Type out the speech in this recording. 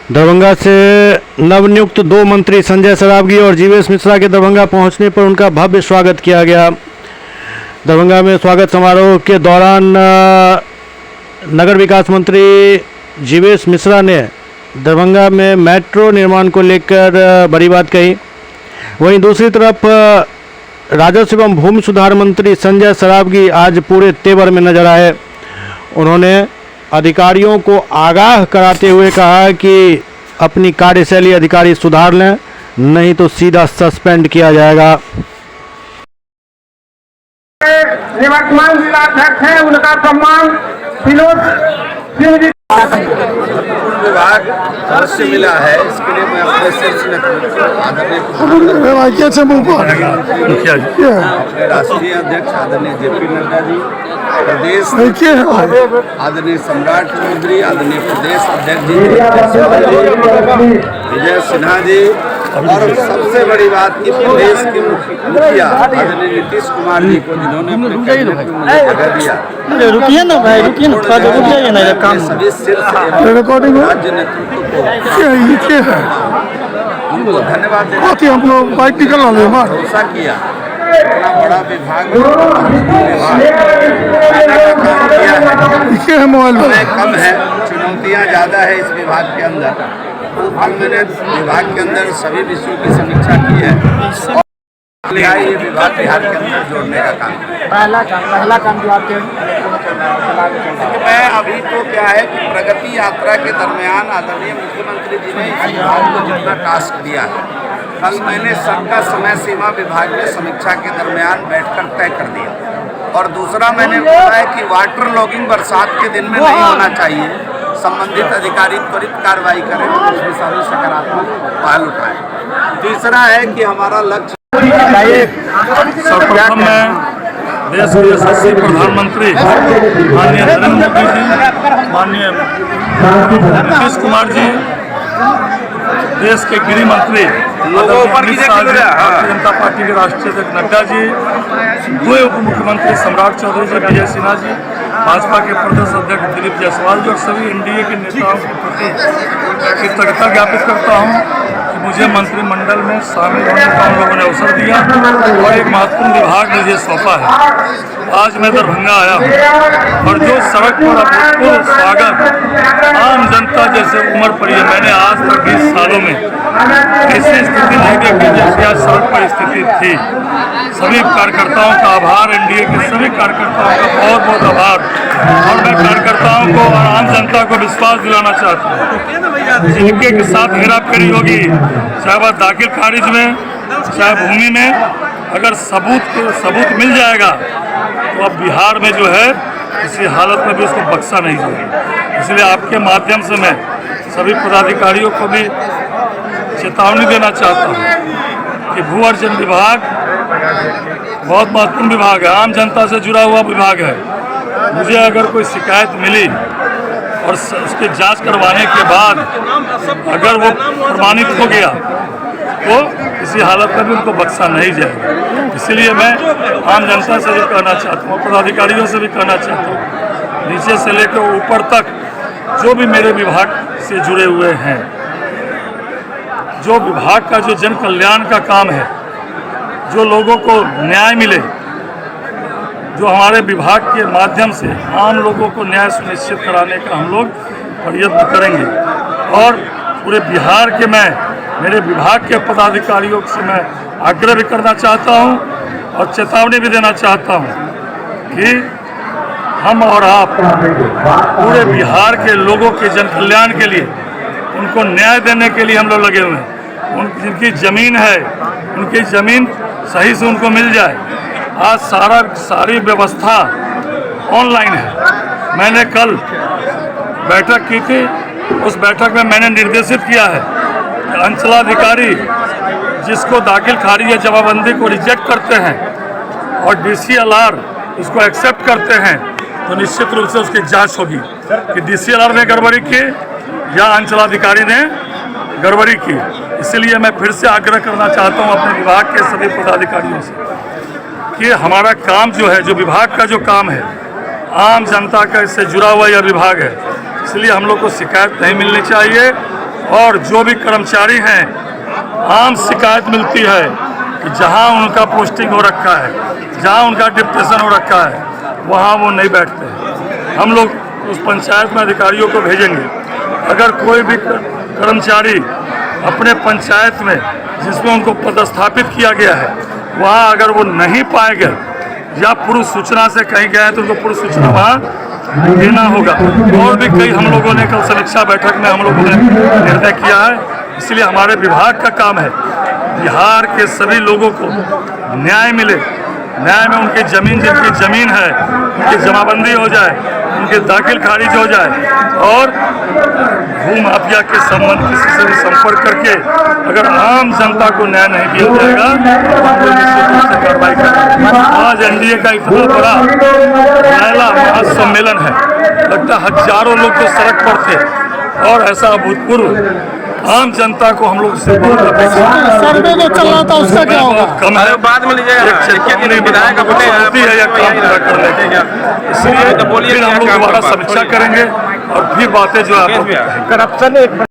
दरभंगा से नवनियुक्त 2 मंत्री संजय सरावगी और जीवेश मिश्रा के दरभंगा पहुंचने पर उनका भव्य स्वागत किया गया। दरभंगा में स्वागत समारोह के दौरान नगर विकास मंत्री जीवेश मिश्रा ने दरभंगा में मेट्रो निर्माण को लेकर बड़ी बात कही। वहीं दूसरी तरफ राजस्व एवं भूमि सुधार मंत्री संजय सरावगी आज पूरे तेवर में नजर आए। उन्होंने अधिकारियों को आगाह कराते हुए कहा कि अपनी कार्यशैली अधिकारी सुधार लें, नहीं तो सीधा सस्पेंड किया जाएगा। निवर्तमान जिलाध्यक्ष हैं, उनका सम्मान विनोद सिंह जी विभाग अवश्य मिला है। इसके लिए मैं अपने शीर्ष नेतृत्व आदरणीय राष्ट्रीय अध्यक्ष आदरणीय जेपी नड्डा जी, प्रदेश आदरणीय सम्राट चौधरी, आदरणीय प्रदेश अध्यक्ष जी विजय सिन्हा जी, और सबसे बड़ी बात कि प्रदेश के मुखिया आदरणीय नीतीश कुमार जी को, जिन्होंने अपने कैबिनेट में मुझे जगह दिया। रुकिए ना भाई, रुकिए ना, थोड़ा रुकिए ना, काम सभी शीर्ष राज्य नेतृत्व को उनको धन्यवाद देना भरोसा किया। इतना बड़ा विभाग समय कम है, चुनौतियाँ ज़्यादा है इस विभाग के अंदर। हम मैंने विभाग के अंदर सभी विषयों की समीक्षा की है। ये विभाग बिहार के अंदर जोड़ने का काम पहला काम जो आपके मैं अभी तो क्या है कि प्रगति यात्रा के दरमियान आदरणीय मुख्यमंत्री जी ने इस विभाग को जितना टास्क दिया है, कल मैंने सबका समय सीमा विभाग में समीक्षा के दरमियान बैठकर तय कर दिया। और दूसरा मैंने बोला है कि वाटर लॉगिंग बरसात के दिन में नहीं होना चाहिए। संबंधित अधिकारी त्वरित कार्रवाई करें और उसमें सारे सकारात्मक पहल उठाएं। तीसरा है कि हमारा लक्ष्य सर्वप्रथम मैं देश के यशस्वी प्रधानमंत्री माननीय नरेंद्र मोदी जी, माननीय नीतीश कुमार जी, देश के गृह मंत्री अमित शाह जी, भारतीय जनता पार्टी के राष्ट्रीय अध्यक्ष नड्डा जी, 2 उप मुख्यमंत्री सम्राट चौधरी जी, विजय सिन्हा जी, भाजपा के प्रदेश अध्यक्ष दिलीप जायसवाल जी और सभी एनडीए के नेताओं के प्रति कृतज्ञता ज्ञापित करता हूं कि मुझे मंत्रिमंडल में शामिल होने का उन लोगों ने अवसर दिया और एक महत्वपूर्ण विभाग मुझे सौंपा है। आज मैं दरभंगा आया हूँ और जो सड़क पर अभूतपूर्व स्वागत आम जनता जैसे उम्र पड़ी है, मैंने आज तक 20 सालों में ऐसी स्थिति नहीं देखी जैसी आज सड़क पर स्थिति थी। सभी कार्यकर्ताओं का आभार, एनडीए के सभी कार्यकर्ताओं का बहुत बहुत आभार। और मैं कार्यकर्ताओं को और आम जनता को विश्वास दिलाना चाहता हूँ, जिनके के साथ हेराफेरी होगी, चाहे वह दाखिल खारिज में, चाहे भूमि में, अगर सबूत मिल जाएगा तो अब बिहार में जो है किसी हालत में भी उसको बख्शा नहीं जाएगा। इसलिए आपके माध्यम से मैं सभी पदाधिकारियों को भी चेतावनी देना चाहता हूँ कि भू अर्जन विभाग बहुत महत्वपूर्ण विभाग है, आम जनता से जुड़ा हुआ विभाग है। मुझे अगर कोई शिकायत मिली और उसके जांच करवाने के बाद अगर वो प्रमाणित हो गया तो किसी हालत में भी उनको बख्शा नहीं जाएगा। इसीलिए मैं आम जनता से भी कहना चाहता हूँ, पदाधिकारियों से भी कहना चाहता हूँ, नीचे से लेकर ऊपर तक जो भी मेरे विभाग से जुड़े हुए हैं, जो विभाग का जो जन कल्याण का काम है, जो लोगों को न्याय मिले, जो हमारे विभाग के माध्यम से आम लोगों को न्याय सुनिश्चित कराने का हम लोग प्रयत्न करेंगे। और पूरे बिहार के मेरे विभाग के पदाधिकारियों से मैं आग्रह भी करना चाहता हूं और चेतावनी भी देना चाहता हूं कि हम और आप पूरे बिहार के लोगों के जन कल्याण के लिए, उनको न्याय देने के लिए हम लोग लगे हुए हैं। जिनकी ज़मीन है उनकी ज़मीन सही से उनको मिल जाए। आज सारी व्यवस्था ऑनलाइन है। मैंने कल बैठक की थी, उस बैठक में मैंने निर्देशित किया है कि अंचलाधिकारी जिसको दाखिल खारिज या जमाबंदी को रिजेक्ट करते हैं और DCLR उसको एक्सेप्ट करते हैं तो निश्चित रूप से उसकी जांच होगी कि DCLR ने गड़बड़ी की या अंचलाधिकारी ने गड़बड़ी की। इसलिए मैं फिर से आग्रह करना चाहता हूं अपने विभाग के सभी पदाधिकारियों से कि हमारा काम जो है, जो विभाग का जो काम है, आम जनता का इससे जुड़ा हुआ यह विभाग है, इसलिए हम लोग को शिकायत नहीं मिलनी चाहिए। और जो भी कर्मचारी हैं, आम शिकायत मिलती है कि जहां उनका पोस्टिंग हो रखा है, जहां उनका डिप्टेशन हो रखा है, वहां वो नहीं बैठते हैं। हम लोग उस पंचायत में अधिकारियों को भेजेंगे। अगर कोई भी कर्मचारी अपने पंचायत में जिसमें उनको पदस्थापित किया गया है, वहाँ अगर वो नहीं पाए गए या पूर्व सूचना से कहीं गए तो उनको पूर्व सूचना वहाँ देना होगा। और भी कई हम लोगों ने कल समीक्षा बैठक में हम लोगों ने निर्णय किया है। इसलिए हमारे विभाग का काम है बिहार के सभी लोगों को न्याय मिले, न्याय में उनकी ज़मीन जिनकी ज़मीन है उनकी जमाबंदी हो जाए, उनके दाखिल खारिज हो जाए, और भू माफिया के संबंध किसी से भी संपर्क करके अगर आम जनता को न्याय नहीं दिया जाएगा तो हम लोग निश्चित रूप से कार्रवाई करेंगे। आज एनडीए का इतना बड़ा महिला महासम्मेलन है, लगता है हजारों लोग तो सड़क पर थे, और ऐसा अभूतपूर्व आम जनता को हम लोग से बहुत सर्वे जो चल रहा था उसका क्या होगा? कम है, बाद में विधायक होती है या काम पूरा कर लेंगे। इसलिए फिर हम लोग दोबारा समीक्षा करेंगे और फिर बातें जो है करप्शन एक